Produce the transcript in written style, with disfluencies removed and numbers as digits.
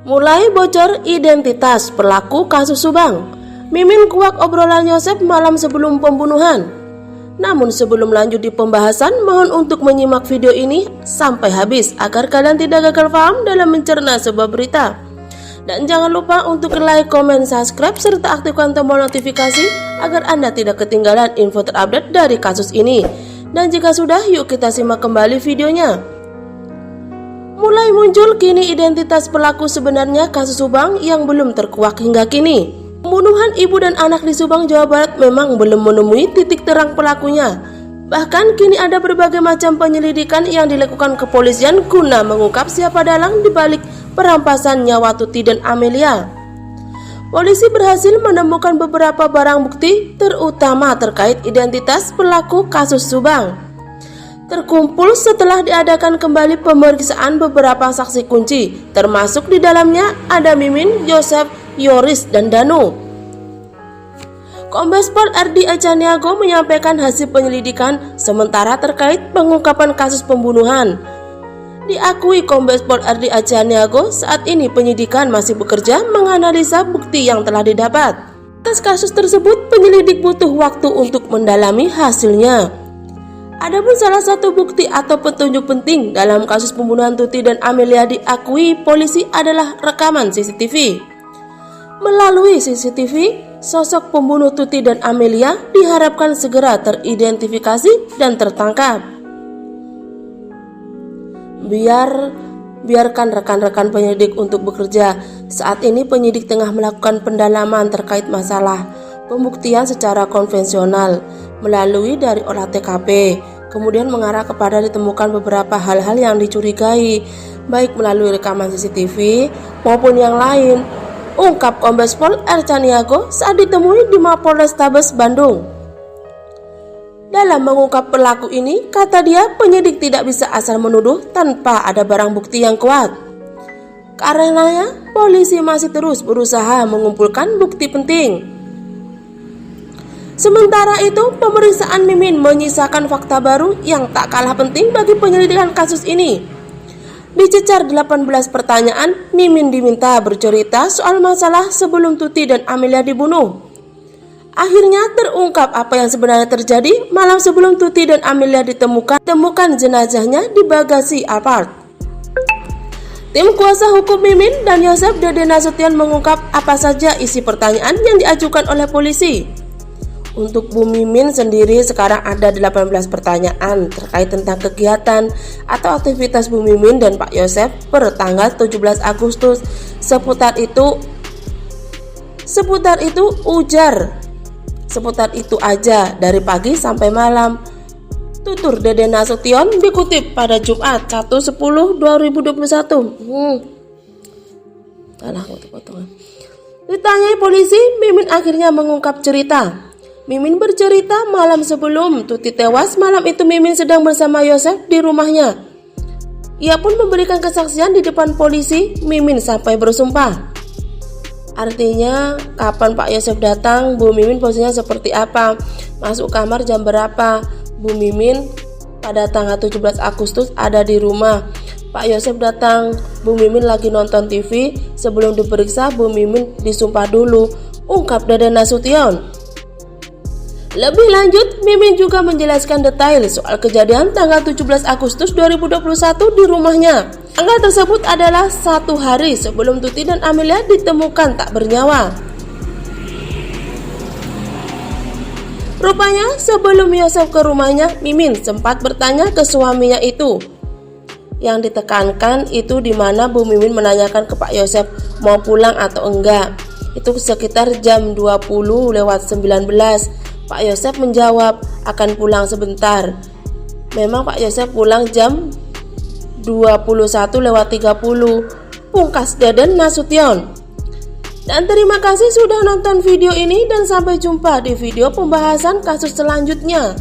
Mulai bocor identitas pelaku kasus Subang. Mimin kuak obrolan Yosef malam sebelum pembunuhan. Namun sebelum lanjut di pembahasan, mohon untuk menyimak video ini sampai habis agar kalian tidak gagal paham dalam mencerna sebuah berita. Dan jangan lupa untuk like, komen, subscribe, serta aktifkan tombol notifikasi agar Anda tidak ketinggalan info terupdate dari kasus ini. Dan jika sudah, yuk kita simak kembali videonya. Mulai muncul kini identitas pelaku sebenarnya kasus Subang yang belum terkuak hingga kini. Pembunuhan ibu dan anak di Subang, Jawa Barat memang belum menemui titik terang pelakunya. Bahkan kini ada berbagai macam penyelidikan yang dilakukan kepolisian guna mengungkap siapa dalang dibalik perampasan nyawa Tuti dan Amelia. Polisi berhasil menemukan beberapa barang bukti, terutama terkait identitas pelaku kasus Subang. Terkumpul setelah diadakan kembali pemeriksaan beberapa saksi kunci, termasuk di dalamnya ada Mimin, Yosef, Yoris, dan Danu. Kombes Pol R.D. Echaniago menyampaikan hasil penyelidikan sementara terkait pengungkapan kasus pembunuhan. Diakui Kombes Pol R.D. Echaniago, saat ini penyidikan masih bekerja menganalisa bukti yang telah didapat. Atas kasus tersebut, penyelidik butuh waktu untuk mendalami hasilnya. Adapun salah satu bukti atau petunjuk penting dalam kasus pembunuhan Tuti dan Amelia diakui polisi adalah rekaman CCTV. Melalui CCTV, sosok pembunuh Tuti dan Amelia diharapkan segera teridentifikasi dan tertangkap. Biarkan rekan-rekan penyidik untuk bekerja. Saat ini penyidik tengah melakukan pendalaman terkait masalah pembuktian secara konvensional melalui dari olah TKP, kemudian mengarah kepada ditemukan beberapa hal-hal yang dicurigai, baik melalui rekaman CCTV maupun yang lain, ungkap Kombes Pol Echaniago saat ditemui di Mapolrestabes Bandung. Dalam mengungkap pelaku ini, kata dia, penyidik tidak bisa asal menuduh tanpa ada barang bukti yang kuat. Karenanya, polisi masih terus berusaha mengumpulkan bukti penting. Sementara itu, pemeriksaan Mimin menyisakan fakta baru yang tak kalah penting bagi penyelidikan kasus ini. Dicecar 18 pertanyaan, Mimin diminta bercerita soal masalah sebelum Tuti dan Amelia dibunuh. Akhirnya terungkap apa yang sebenarnya terjadi malam sebelum Tuti dan Amelia ditemukan jenazahnya di bagasi apart. Tim kuasa hukum Mimin dan Yosef, Dede Nasution, mengungkap apa saja isi pertanyaan yang diajukan oleh polisi. Untuk Bu Mimin sendiri sekarang ada 18 pertanyaan terkait tentang kegiatan atau aktivitas Bu Mimin dan Pak Yosef per tanggal 17 Agustus. Seputar itu aja dari pagi sampai malam, tutur Dede Nasution dikutip pada Jumat 1/10/2021. Ditanyai polisi, Mimin akhirnya mengungkap cerita. Mimin bercerita malam sebelum Tuti tewas, malam itu Mimin sedang bersama Yosef di rumahnya. Ia pun memberikan kesaksian di depan polisi. Mimin sampai bersumpah. Artinya, kapan Pak Yosef datang, Bu Mimin posisinya seperti apa, masuk kamar jam berapa. Bu Mimin pada tanggal 17 Agustus ada di rumah. Pak Yosef datang, Bu Mimin lagi nonton TV. Sebelum diperiksa, Bu Mimin disumpah dulu, ungkap Dede Nasution. Lebih lanjut, Mimin juga menjelaskan detail soal kejadian tanggal 17 Agustus 2021 di rumahnya. Tanggal tersebut adalah 1 hari sebelum Tuti dan Amelia ditemukan tak bernyawa. Rupanya sebelum Yosef ke rumahnya, Mimin sempat bertanya ke suaminya itu. Yang ditekankan itu di mana Bu Mimin menanyakan ke Pak Yosef mau pulang atau enggak. Itu sekitar jam 20:19. Pak Yosef menjawab akan pulang sebentar. Memang Pak Yosef pulang jam 21:30, pungkas Dede Nasution. Dan terima kasih sudah nonton video ini dan sampai jumpa di video pembahasan kasus selanjutnya.